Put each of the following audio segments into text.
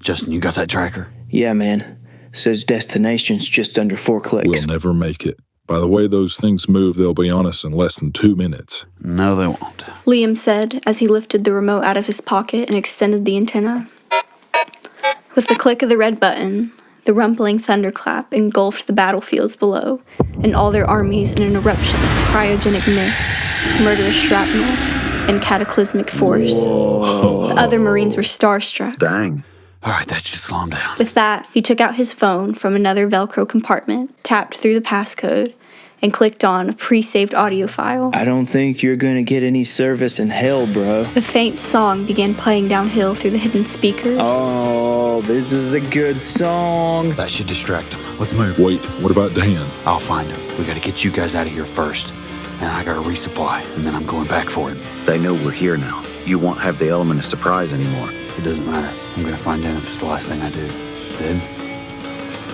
Justin, you got that tracker? Yeah, man. Says destination's just under 4 clicks. We'll never make it. By the way those things move, they'll be on us in less than 2 minutes. No, they won't. Liam said as he lifted the remote out of his pocket and extended the antenna. With the click of the red button, the rumbling thunderclap engulfed the battlefields below, and all their armies in an eruption of cryogenic mist, murderous shrapnel, and cataclysmic force. Whoa. The other Marines were starstruck. Dang. All right, that should slow him down. With that, he took out his phone from another Velcro compartment, tapped through the passcode, and clicked on a pre-saved audio file. I don't think you're gonna get any service in hell, bro. A faint song began playing downhill through the hidden speakers. Oh, this is a good song. That should distract him. Let's move. Wait, what about Dan? I'll find him. We gotta get you guys out of here first. And I gotta resupply, and then I'm going back for him. They know we're here now. You won't have the element of surprise anymore. It doesn't matter. I'm gonna find Dan if it's the last thing I do. Then,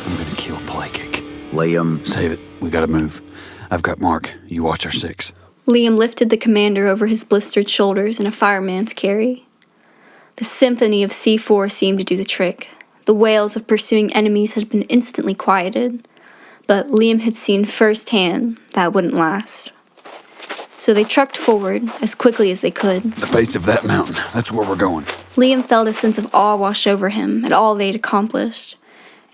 I'm gonna kill Playkick. Liam. Save it. We gotta move. I've got Mark. You watch our 6. Liam lifted the commander over his blistered shoulders in a fireman's carry. The symphony of C4 seemed to do the trick. The wails of pursuing enemies had been instantly quieted, but Liam had seen firsthand that wouldn't last. So they trucked forward as quickly as they could. The base of that mountain. That's where we're going. Liam felt a sense of awe wash over him at all they'd accomplished,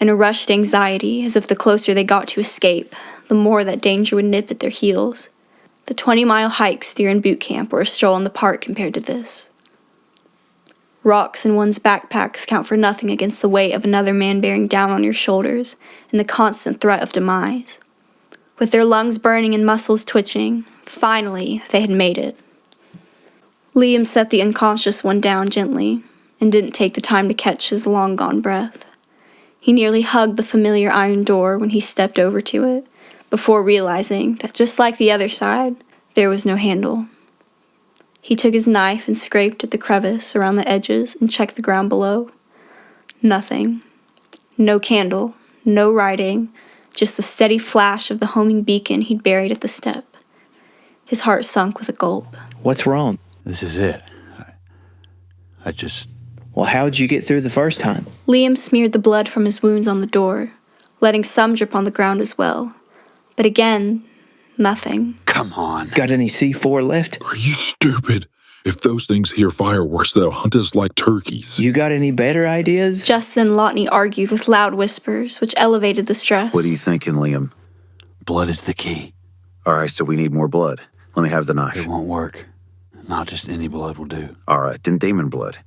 and a rushed anxiety as if the closer they got to escape, the more that danger would nip at their heels. The 20-mile hikes during boot camp were a stroll in the park compared to this. Rocks in one's backpacks count for nothing against the weight of another man bearing down on your shoulders and the constant threat of demise. With their lungs burning and muscles twitching, finally they had made it. Liam set the unconscious one down gently and didn't take the time to catch his long-gone breath. He nearly hugged the familiar iron door when he stepped over to it, before realizing that just like the other side, there was no handle. He took his knife and scraped at the crevice around the edges and checked the ground below. Nothing. No candle, no writing, just the steady flash of the homing beacon he'd buried at the step. His heart sunk with a gulp. What's wrong? This is it. I just... Well, how'd you get through the first time? Liam smeared the blood from his wounds on the door, letting some drip on the ground as well. But again, nothing. Come on. Got any C4 left? Are you stupid? If those things hear fireworks, they'll hunt us like turkeys. You got any better ideas? Justin and Lotney argued with loud whispers, which elevated the stress. What are you thinking, Liam? Blood is the key. All right, so we need more blood. Let me have the knife. It won't work. Not just any blood will do. All right, then demon blood.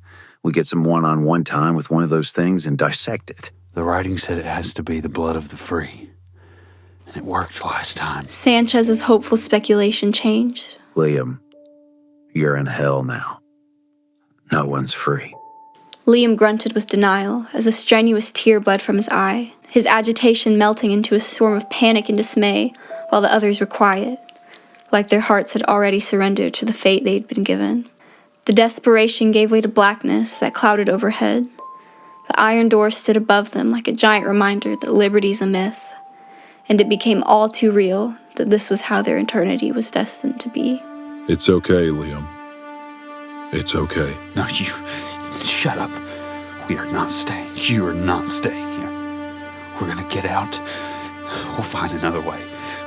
We get some one-on-one time with one of those things and dissect it. The writing said it has to be the blood of the free. And it worked last time. Sanchez's hopeful speculation changed. Liam, you're in hell now. No one's free. Liam grunted with denial as a strenuous tear bled from his eye, his agitation melting into a storm of panic and dismay, while the others were quiet, like their hearts had already surrendered to the fate they'd been given. The desperation gave way to blackness that clouded overhead. The iron door stood above them like a giant reminder that liberty's a myth, and it became all too real that this was how their eternity was destined to be. It's okay, Liam. It's okay. No, you... Shut up. We are not staying. You are not staying here. We're gonna get out. We'll find another way.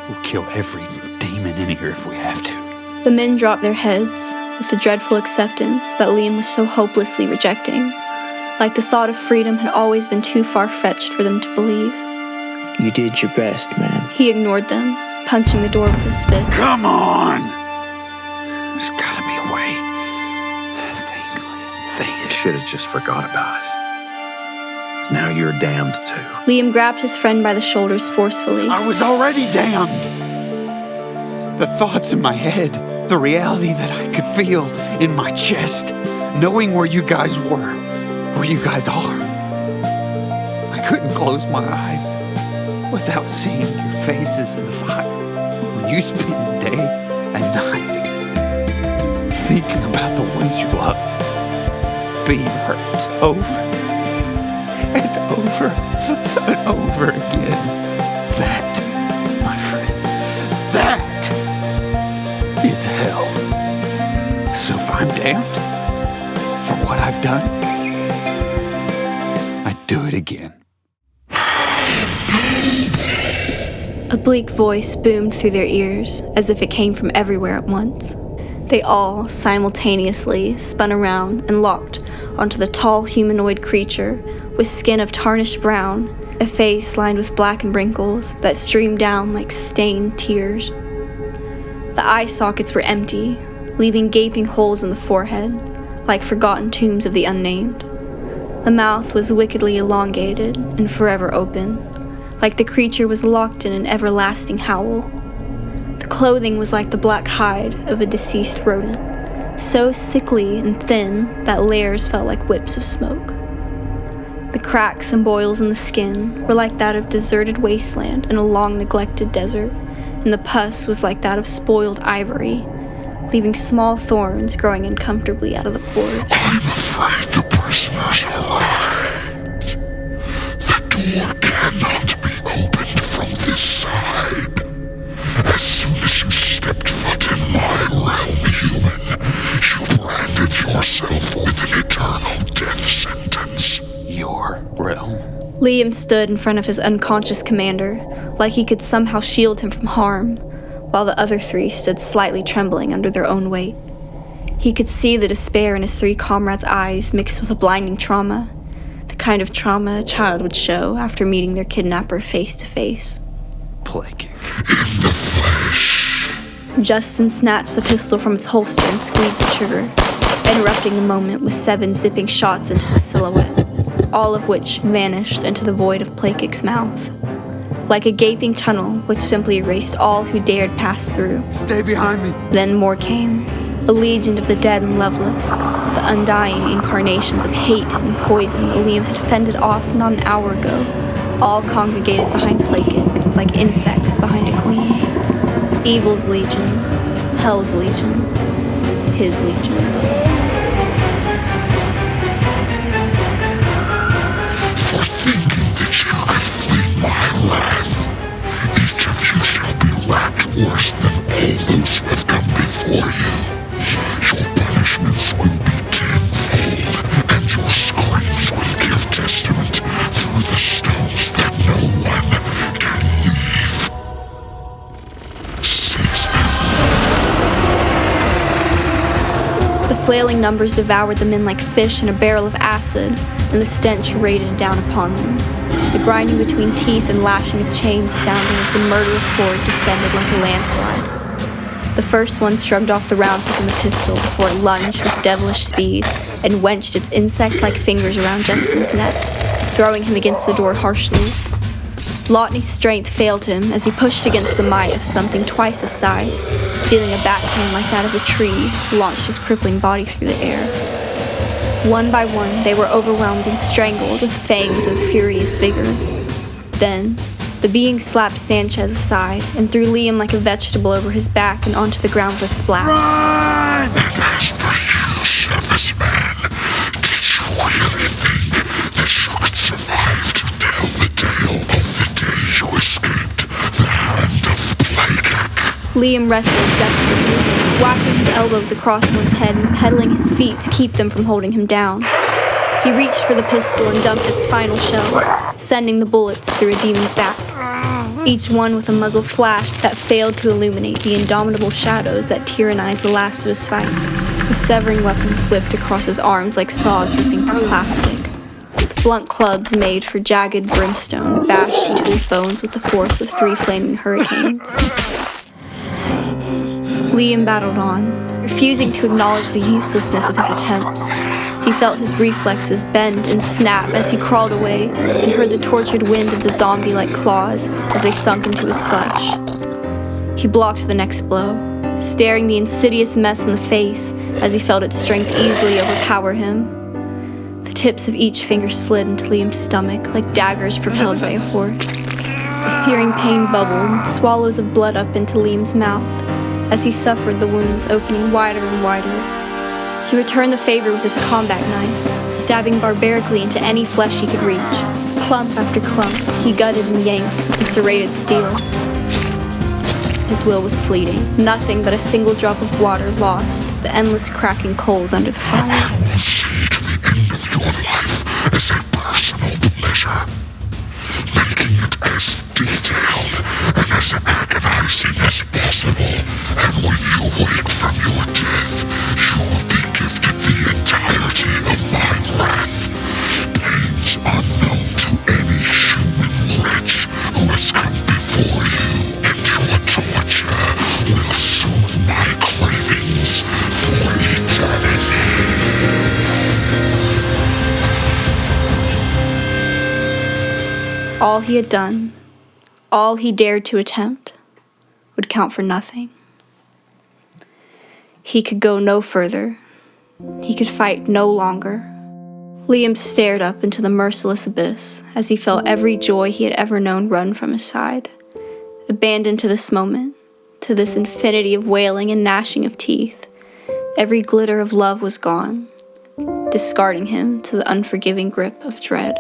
We'll kill every demon in here if we have to. The men dropped their heads with the dreadful acceptance that Liam was so hopelessly rejecting, like the thought of freedom had always been too far-fetched for them to believe. You did your best, man. He ignored them, punching the door with his fist. Come on! There's gotta be a way. Think, Liam, think. You should have just forgot about us. Now you're damned too. Liam grabbed his friend by the shoulders forcefully. I was already damned. The thoughts in my head, the reality that I could feel in my chest, knowing where you guys were, where you guys are. I couldn't close my eyes without seeing your faces in the fire. When you spend day and night thinking about the ones you love being hurt over and over and over again. That, my friend, that is hell. So if I'm damned for what I've done, again. A bleak voice boomed through their ears, as if it came from everywhere at once. They all, simultaneously, spun around and locked onto the tall humanoid creature with skin of tarnished brown, a face lined with blackened wrinkles that streamed down like stained tears. The eye sockets were empty, leaving gaping holes in the forehead, like forgotten tombs of the unnamed. The mouth was wickedly elongated and forever open, like the creature was locked in an everlasting howl. The clothing was like the black hide of a deceased rodent, so sickly and thin that layers felt like whips of smoke. The cracks and boils in the skin were like that of deserted wasteland in a long-neglected desert, and the pus was like that of spoiled ivory, leaving small thorns growing uncomfortably out of the pores. I'm afraid the prisoners are right. The door cannot be opened from this side. As soon as you stepped foot in my realm, human, you branded yourself with an eternal death sentence. Your realm? Liam stood in front of his unconscious commander, like he could somehow shield him from harm, while the other three stood slightly trembling under their own weight. He could see the despair in his three comrades' eyes mixed with a blinding trauma, the kind of trauma a child would show after meeting their kidnapper face to face. Plague. In the flesh. Justin snatched the pistol from its holster and squeezed the trigger, interrupting the moment with 7 zipping shots into the silhouette, all of which vanished into the void of Plakic's mouth, like a gaping tunnel which simply erased all who dared pass through. Stay behind me. Then more came, a legion of the dead and loveless, the undying incarnations of hate and poison that Liam had fended off not an hour ago, all congregated behind Plakic, like insects behind a queen. Evil's legion, Hell's legion, his legion. For thinking that you could flee my wrath, each of you shall be lapped worse than all those who have come before you. Your punishments will be tenfold, and your screams will give testament through the stones that no one can leave. Seize them. The flailing numbers devoured the men like fish in a barrel of acid, and the stench raided down upon them, the grinding between teeth and lashing of chains sounding as the murderous horde descended like a landslide. The first one shrugged off the rounds within the pistol before it lunged with devilish speed and wenched its insect-like fingers around Justin's neck, throwing him against the door harshly. Lotney's strength failed him as he pushed against the might of something twice his size, feeling a backhand like that of a tree, launched his crippling body through the air. One by one, they were overwhelmed and strangled with fangs of furious vigor. Then, the being slapped Sanchez aside and threw Liam like a vegetable over his back and onto the ground with a splash. And as for you, serviceman, did you really think that you could survive to tell the tale of the day you escaped the hand of Plague? Liam wrestled desperately, whacking his elbows across one's head and pedaling his feet to keep them from holding him down. He reached for the pistol and dumped its final shells, sending the bullets through a demon's back, each one with a muzzle flash that failed to illuminate the indomitable shadows that tyrannized the last of his fight. The severing weapons whipped across his arms like saws ripping through plastic. Blunt clubs made for jagged brimstone bashed into his bones with the force of 3 flaming hurricanes. Liam battled on, refusing to acknowledge the uselessness of his attempts. He felt his reflexes bend and snap as he crawled away and heard the tortured wind of the zombie-like claws as they sunk into his flesh. He blocked the next blow, staring the insidious mess in the face as he felt its strength easily overpower him. The tips of each finger slid into Liam's stomach like daggers propelled by a horse. The searing pain bubbled, swallows of blood up into Liam's mouth as he suffered the wounds opening wider and wider. He returned the favor with his combat knife, stabbing barbarically into any flesh he could reach. Clump after clump, he gutted and yanked the serrated steel. His will was fleeting, nothing but a single drop of water lost, the endless cracking coals under the fire. I will see to the end of your life as a personal pleasure. detailed and as agonizing as possible. And when you wake from your death, you will be gifted the entirety of my wrath. Pains unknown to any human wretch who has come before you. And your torture will soothe my cravings for eternity. All he had done, all he dared to attempt, would count for nothing. He could go no further. He could fight no longer. Liam stared up into the merciless abyss as he felt every joy he had ever known run from his side. Abandoned to this moment, to this infinity of wailing and gnashing of teeth, every glitter of love was gone, discarding him to the unforgiving grip of dread.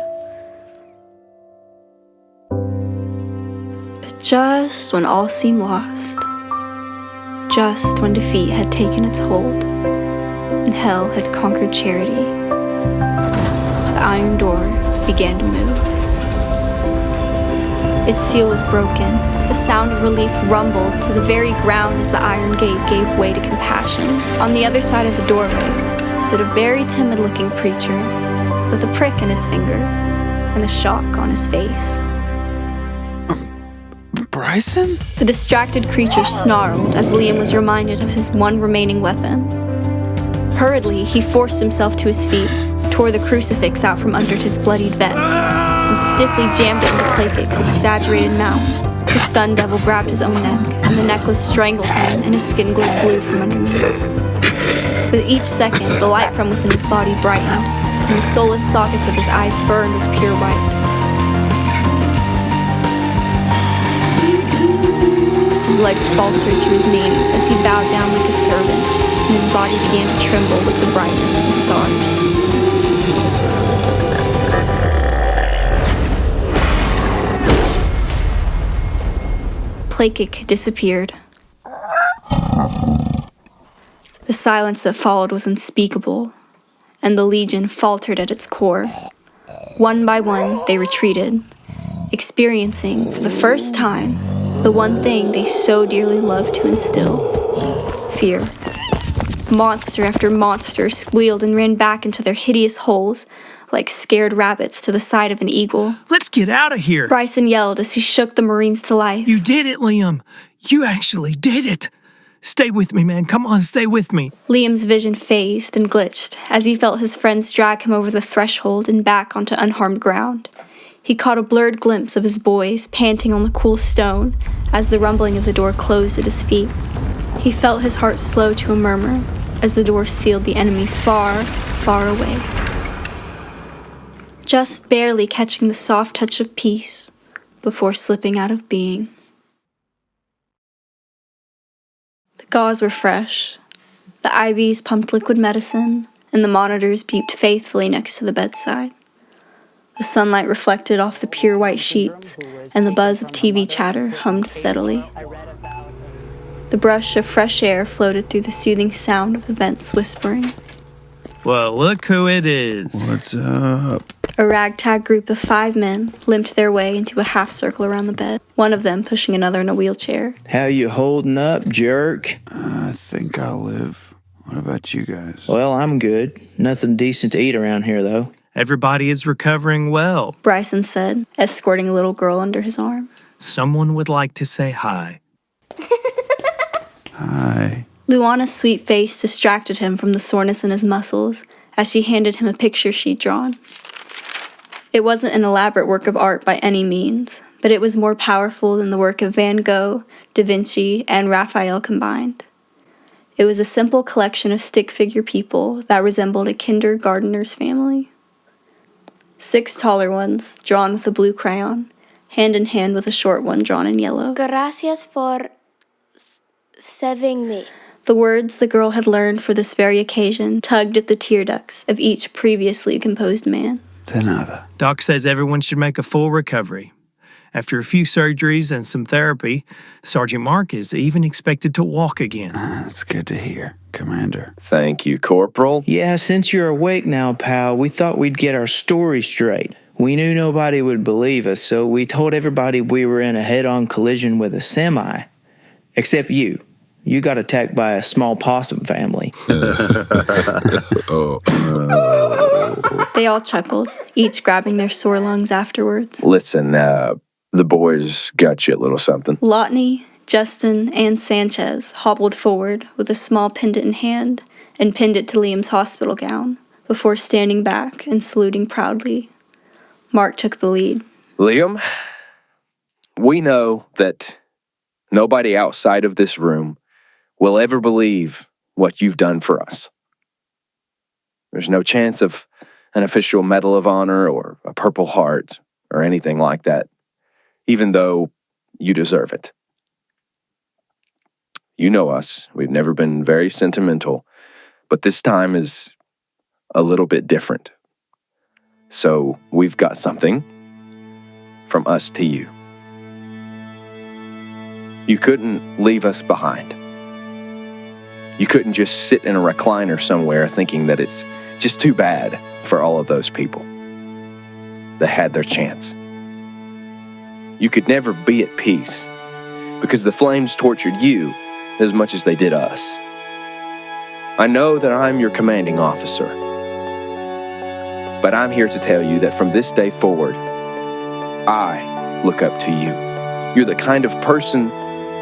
But just when all seemed lost, just when defeat had taken its hold, and hell had conquered charity, the iron door began to move. Its seal was broken. The sound of relief rumbled to the very ground as the iron gate gave way to compassion. On the other side of the doorway stood a very timid-looking preacher with a prick in his finger and a shock on his face. Bryson? The distracted creature snarled as Liam was reminded of his one remaining weapon. Hurriedly, he forced himself to his feet, tore the crucifix out from under his bloodied vest, and stiffly jammed it into Plake's exaggerated mouth. The stunned devil grabbed his own neck, and the necklace strangled him, and his skin glowed blue from underneath. With each second, the light from within his body brightened, and the soulless sockets of his eyes burned with pure white. His legs faltered to his knees as he bowed down like a servant, and his body began to tremble with the brightness of the stars. Plakic disappeared. The silence that followed was unspeakable, and the Legion faltered at its core. One by one, they retreated, experiencing, for the first time, the one thing they so dearly loved to instill: fear. Monster after monster squealed and ran back into their hideous holes like scared rabbits to the side of an eagle. Let's get out of here. Bryson yelled as he shook the Marines to life. You did it, Liam. You actually did it. Stay with me, man. Come on, stay with me. Liam's vision phased and glitched as he felt his friends drag him over the threshold and back onto unharmed ground. He caught a blurred glimpse of his boys panting on the cool stone as the rumbling of the door closed at his feet. He felt his heart slow to a murmur as the door sealed the enemy far, far away. Just barely catching the soft touch of peace before slipping out of being. The gauze were fresh. The IVs pumped liquid medicine, and the monitors beeped faithfully next to the bedside. The sunlight reflected off the pure white sheets, and the buzz of TV chatter hummed steadily. The brush of fresh air floated through the soothing sound of the vents whispering. Well, look who it is. What's up? A ragtag group of 5 men limped their way into a half circle around the bed, one of them pushing another in a wheelchair. How you holding up, jerk? I think I'll live. What about you guys? Well, I'm good. Nothing decent to eat around here, though. Everybody is recovering well. Bryson said, escorting a little girl under his arm. Someone would like to say hi. Hi. Luana's sweet face distracted him from the soreness in his muscles as she handed him a picture she'd drawn. It wasn't an elaborate work of art by any means, but it was more powerful than the work of Van Gogh, Da Vinci, and Raphael combined. It was a simple collection of stick figure people that resembled a kindergartner's family. 6 taller ones, drawn with a blue crayon, hand in hand with a short one drawn in yellow. Gracias for saving me. The words the girl had learned for this very occasion tugged at the tear ducts of each previously composed man. De nada. Doc says everyone should make a full recovery. After a few surgeries and some therapy, Sergeant Mark is even expected to walk again. That's good to hear, Commander. Thank you, Corporal. Yeah, since you're awake now, pal, we thought we'd get our story straight. We knew nobody would believe us, so we told everybody we were in a head-on collision with a semi. Except you. You got attacked by a small possum family. They all chuckled, each grabbing their sore lungs afterwards. Listen, the boys got you a little something. Lotney, Justin, and Sanchez hobbled forward with a small pendant in hand and pinned it to Liam's hospital gown before standing back and saluting proudly. Mark took the lead. Liam, we know that nobody outside of this room will ever believe what you've done for us. There's no chance of an official Medal of Honor or a Purple Heart or anything like that, even though you deserve it. You know us. We've never been very sentimental, but this time is a little bit different. So we've got something from us to you. You couldn't leave us behind. You couldn't just sit in a recliner somewhere thinking that it's just too bad for all of those people that had their chance. You could never be at peace because the flames tortured you as much as they did us. I know that I'm your commanding officer, but I'm here to tell you that from this day forward, I look up to you. You're the kind of person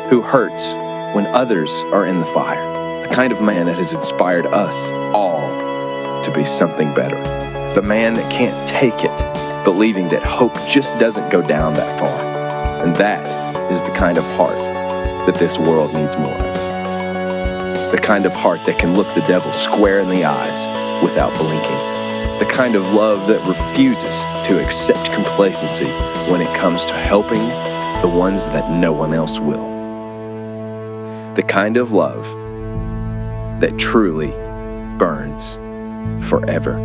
who hurts when others are in the fire. The kind of man that has inspired us all to be something better. The man that can't take it, believing that hope just doesn't go down that far. And that is the kind of heart that this world needs more of. The kind of heart that can look the devil square in the eyes without blinking. The kind of love that refuses to accept complacency when it comes to helping the ones that no one else will. The kind of love that truly burns forever.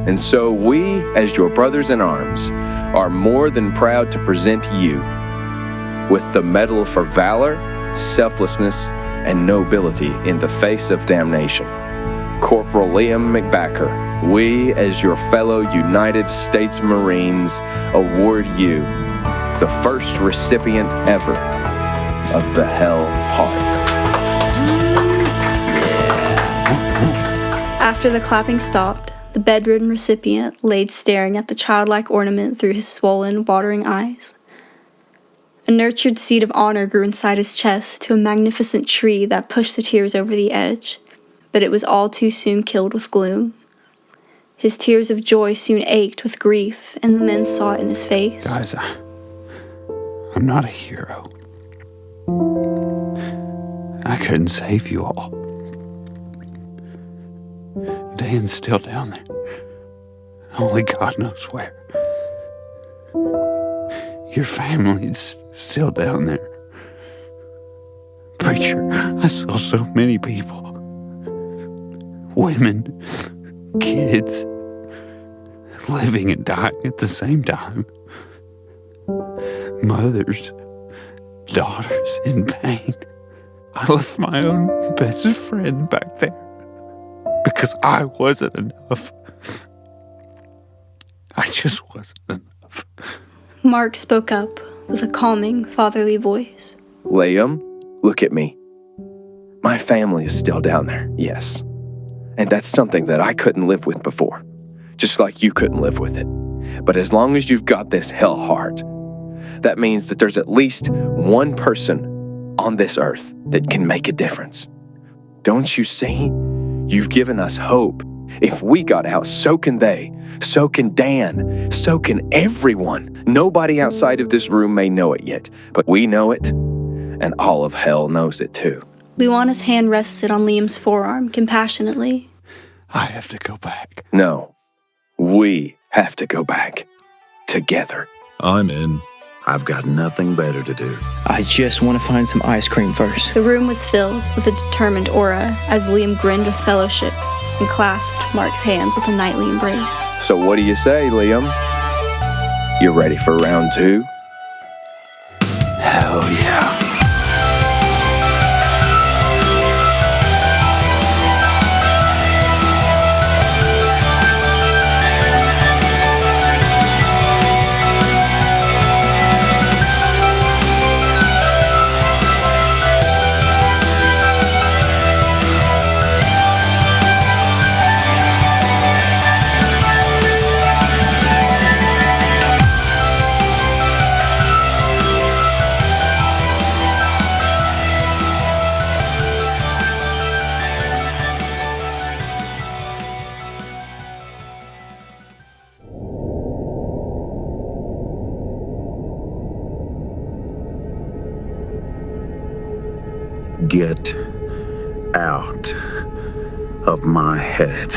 And so we, as your brothers in arms, are more than proud to present you with the Medal for Valor, Selflessness, and Nobility in the face of damnation. Corporal Liam McBacker, we, as your fellow United States Marines, award you the first recipient ever of the Hell Heart. After the clapping stopped, the bedridden recipient laid staring at the childlike ornament through his swollen, watering eyes. A nurtured seed of honor grew inside his chest to a magnificent tree that pushed the tears over the edge, but it was all too soon killed with gloom. His tears of joy soon ached with grief, and the men saw it in his face. Guys, I'm not a hero. I couldn't save you all. Dan's still down there. Only God knows where. Your family's still down there. Preacher, I saw so many people. Women, kids, living and dying at the same time. Mothers, daughters in pain. I left my own best friend back there because I wasn't enough. I just wasn't enough. Mark spoke up with a calming, fatherly voice. Liam, look at me. My family is still down there, yes. And that's something that I couldn't live with before, just like you couldn't live with it. But as long as you've got this hell heart, that means that there's at least one person on this earth that can make a difference. Don't you see? You've given us hope. If we got out, so can they. So can Dan. So can everyone. Nobody outside of this room may know it yet, but we know it, and all of hell knows it too. Luana's hand rested on Liam's forearm compassionately. I have to go back. No, we have to go back. Together. I'm in. I've got nothing better to do. I just want to find some ice cream first. The room was filled with a determined aura as Liam grinned with fellowship and clasped Mark's hands with a nightly embrace. So what do you say, Liam? You ready for round 2? Hell yeah. Get out of my head.